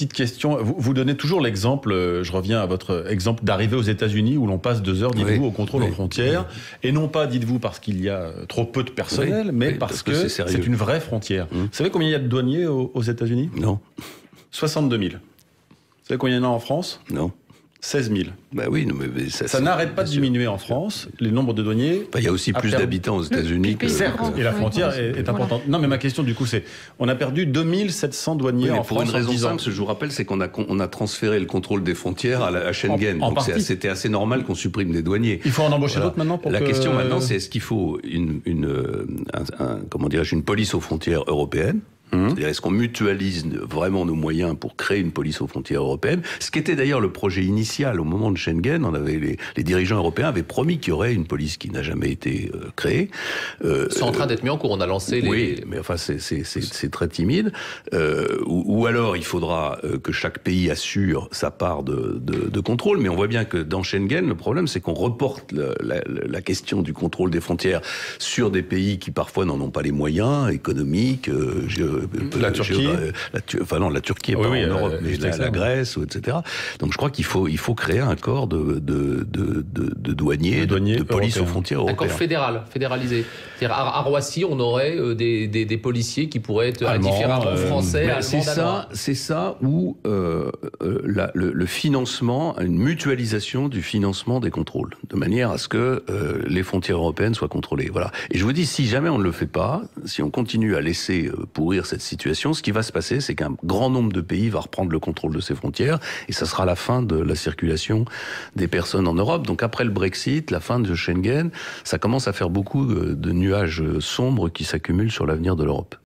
petite question. Vous donnez toujours l'exemple, je reviens à votre exemple d'arrivée aux États-Unis où l'on passe 2 heures, dites-vous, au contrôle aux frontières. Et non pas, dites-vous, parce qu'il y a trop peu de personnel, mais parce que c'est une vraie frontière. Vous savez combien il y a de douaniers aux États-Unis? Non. 62 000. Vous savez combien il y en a en France? Non. 16 000. Ben oui, non, mais ça n'arrête pas de diminuer en France, les nombres de douaniers. Il y a aussi plus d'habitants aux États-Unis que... Certes, et la frontière est importante. Non, mais ma question, du coup, c'est, on a perdu 2700 douaniers en France. Pour une raison simple, je vous rappelle, c'est qu'on a transféré le contrôle des frontières à Schengen. Donc c'était assez normal qu'on supprime des douaniers. Il faut en embaucher d'autres maintenant pour La question maintenant, c'est est-ce qu'il faut une police aux frontières européenne? C'est-à-dire, est-ce qu'on mutualise vraiment nos moyens pour créer une police aux frontières européennes? Ce qui était d'ailleurs le projet initial au moment de Schengen. On avait les dirigeants européens avaient promis qu'il y aurait une police qui n'a jamais été créée. C'est en train d'être mis en cours. On a lancé les... Oui, mais enfin, c'est très timide. Ou alors, il faudra que chaque pays assure sa part de contrôle. Mais on voit bien que dans Schengen, le problème, c'est qu'on reporte la question du contrôle des frontières sur des pays qui parfois n'en ont pas les moyens économiques, la Turquie, la Turquie est pas en Europe, mais la Grèce, etc. Donc je crois qu'il faut créer un corps de douaniers, de police aux frontières européennes. Un corps fédéralisé. C'est-à-dire à Roissy, on aurait des policiers qui pourraient être différents français, allemands. C'est ça où le financement, une mutualisation du financement des contrôles, de manière à ce que les frontières européennes soient contrôlées. Voilà. Et je vous dis, si jamais on ne le fait pas, si on continue à laisser pourrir cette situation, ce qui va se passer, c'est qu'un grand nombre de pays va reprendre le contrôle de ses frontières et ça sera la fin de la circulation des personnes en Europe. Donc après le Brexit, la fin de Schengen, ça commence à faire beaucoup de nuages sombres qui s'accumulent sur l'avenir de l'Europe.